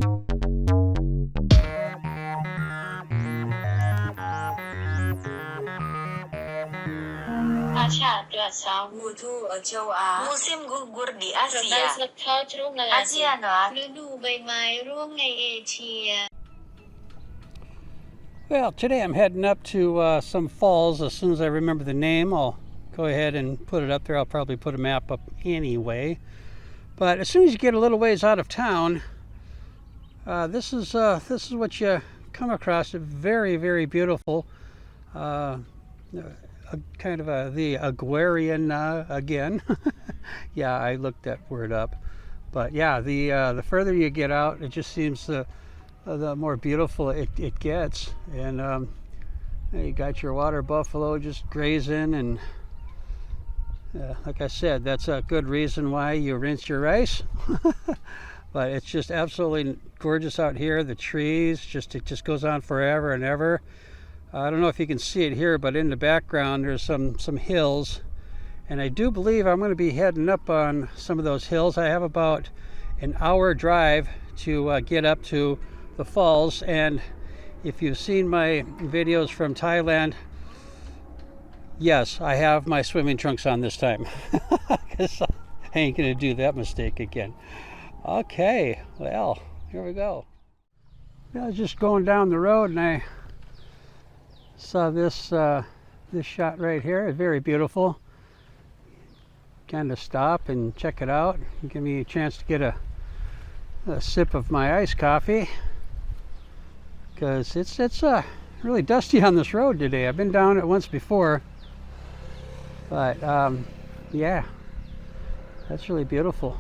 Musim gugur di Asia. Asia Noir. Well, today I'm heading up to some falls. As soon as I remember the name, I'll go ahead and put it up there. I'll probably put a map up anyway. But as soon as you get a little ways out of town, this is what you come across. A very, very beautiful, kind of the agrarian again. Yeah, I looked that word up. But yeah, the further you get out, it just seems the more beautiful it gets. And you got your water buffalo just grazing, and like I said, that's a good reason why you rinse your rice. But it's just absolutely gorgeous out here. The trees, it just goes on forever and ever. I don't know if you can see it here, but in the background there's some hills, and I do believe I'm going to be heading up on some of those hills. I have about an hour drive to get up to the falls, and if you've seen my videos from Thailand, yes, I have my swimming trunks on this time, because I ain't gonna do that mistake again. Okay, well, here we go. I was just going down the road and I saw this this shot right here. It's very beautiful. Kind of stop and check it out. Give me a chance to get a sip of my iced coffee, because it's really dusty on this road today. I've been down it once before, but yeah, that's really beautiful.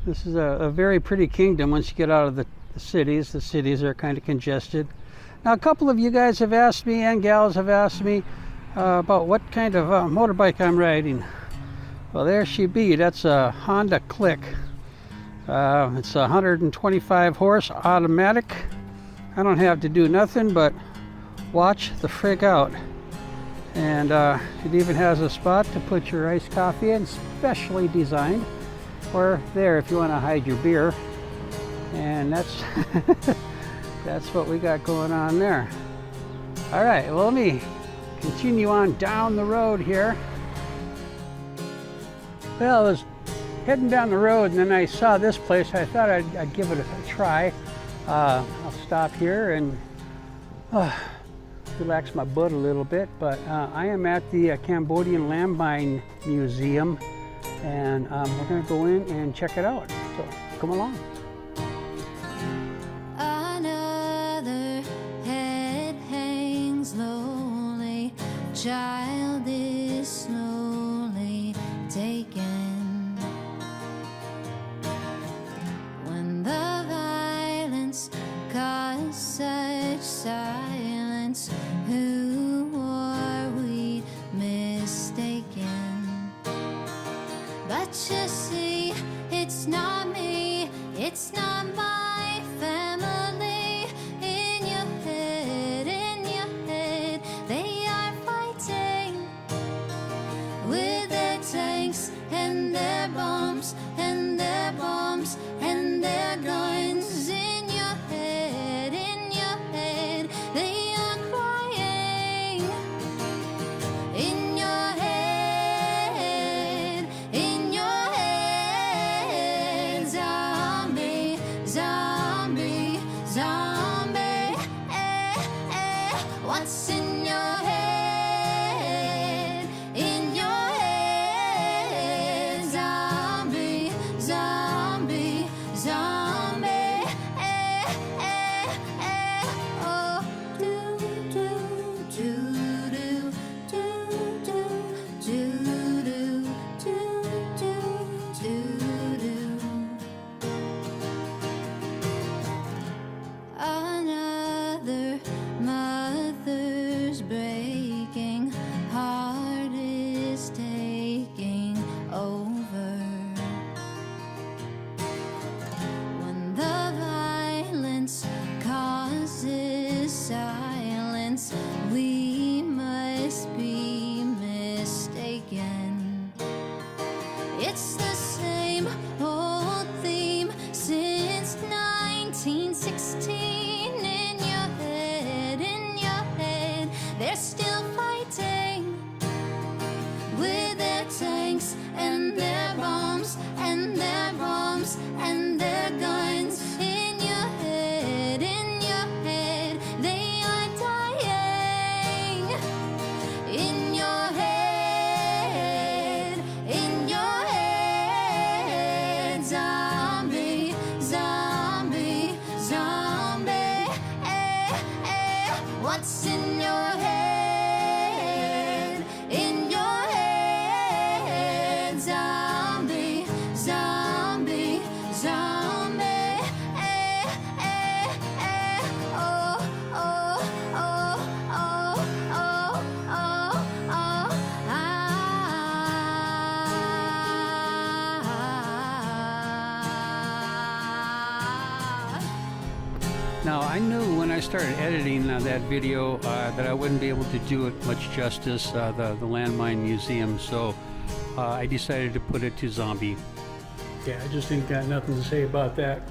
This is a very pretty kingdom once you get out of the cities. The cities are kind of congested. Now, a couple of you guys have asked me, and gals have asked me, about what kind of motorbike I'm riding. Well, there she be. That's a Honda Click. It's 125 horse automatic. I don't have to do nothing but watch the frig out. And it even has a spot to put your iced coffee in, specially designed. Or there if you want to hide your beer. And that's that's what we got going on there. All right, well, let me continue on down the road here. Well, I was heading down the road and then I saw this place. I thought I'd give it a try. I'll stop here and relax my butt a little bit. But I am at the Cambodia Landmine Museum, and we're going to go in and check it out. So come along. Another head hangs lowly, child is slowly taken. When the violence caused such silence, who are we mistaken? But you see, it's not me, it's not my family. In your head, they are fighting with their tanks and their bombs and their bombs and their guns. In your head, they are crying. In your head, zombie, Now, I knew when I started editing that video that I wouldn't be able to do it much justice, the Landmine Museum, so I decided to put it to zombie. Yeah, I just ain't got nothing to say about that.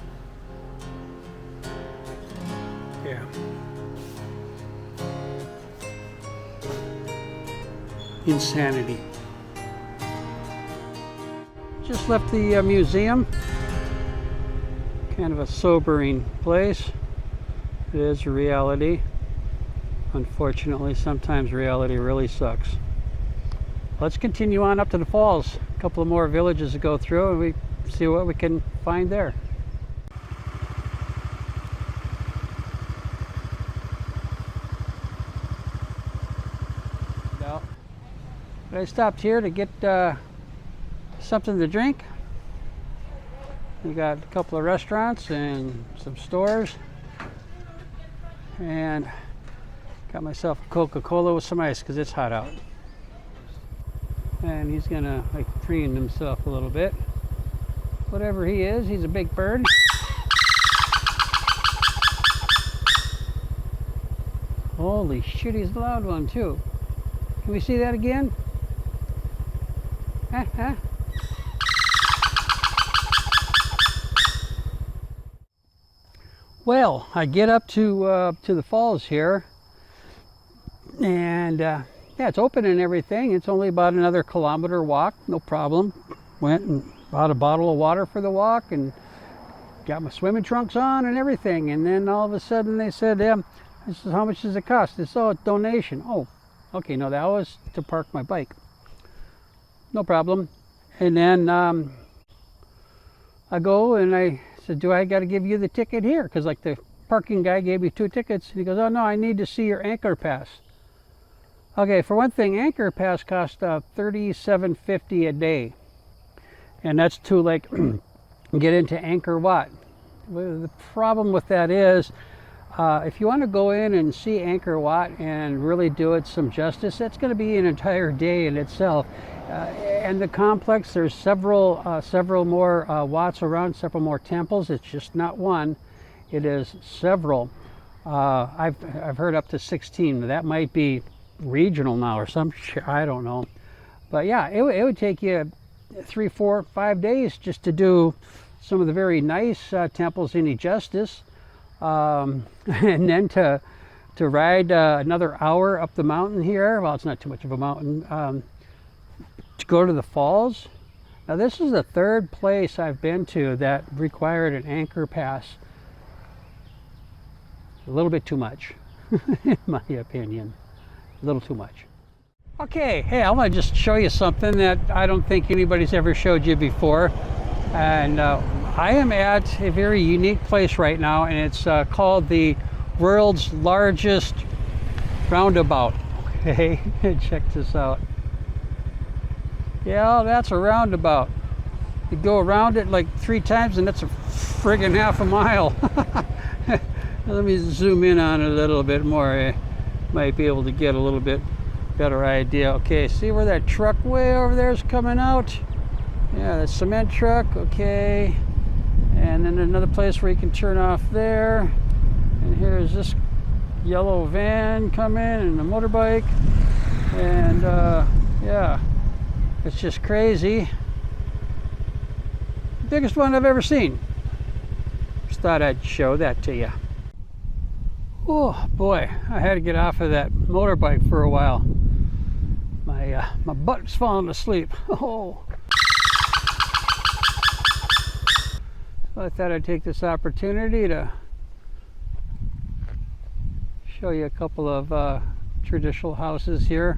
Yeah. Insanity. Just left the museum. Kind of a sobering place. It is a reality. Unfortunately, sometimes reality really sucks. Let's continue on up to the falls. A couple of more villages to go through and we see what we can find there. I stopped here to get something to drink. We got a couple of restaurants and some stores. And got myself a Coca-Cola with some ice because it's hot out. And he's gonna like preen himself a little bit. Whatever he is, he's a big bird. Holy shit, he's a loud one too. Can we see that again? Huh? Well, I get up to the falls here, and yeah, it's open and everything. It's only about another kilometer walk, no problem. Went and bought a bottle of water for the walk and got my swimming trunks on and everything. And then all of a sudden they said, this is how much does it cost? This is a donation. Oh, okay, no, that was to park my bike. No problem. And then I go and I said, do I got to give you the ticket here? Because like the parking guy gave me 2 tickets. And he goes, oh no, I need to see your anchor pass. Okay, for one thing, anchor pass costs $37.50 a day. And that's to like get into Angkor Wat. The problem with that is, if you want to go in and see Angkor Wat and really do it some justice, it's going to be an entire day in itself. And the complex, there's several more Wats around, several more temples. It's just not one; it is several. I've heard up to 16. That might be regional now or some shit, I don't know. But yeah, it would take you 3, 4, 5 days just to do some of the very nice temples any justice. And then to ride another hour up the mountain here. Well, it's not too much of a mountain. To go to the falls. Now this is the 3rd place I've been to that required an anchor pass. A little bit too much, in my opinion. A little too much. Okay, hey, I want to just show you something that I don't think anybody's ever showed you before. And I am at a very unique place right now, and it's called the world's largest roundabout. Okay, check this out. Yeah, that's a roundabout. You go around it like 3 times and that's a friggin' half a mile. Let me zoom in on it a little bit more. I might be able to get a little bit better idea. Okay, see where that truck way over there is coming out? Yeah, the cement truck, okay. And then another place where you can turn off there. And here's this yellow van coming and a motorbike. And yeah. It's just crazy. Biggest one I've ever seen. Just thought I'd show that to you. Oh boy, I had to get off of that motorbike for a while. My butt's falling asleep. Oh. So I thought I'd take this opportunity to show you a couple of traditional houses here.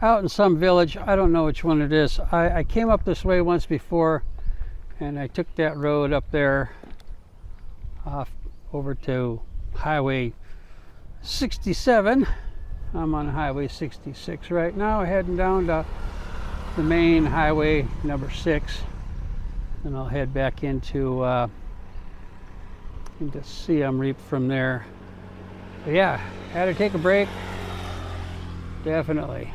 Out in some village, I don't know which one it is. I came up this way once before and I took that road up there off over to Highway 67. I'm on Highway 66 right now, heading down to the main highway number 6. And I'll head back into Siem Reap from there. But yeah, had to take a break. Definitely.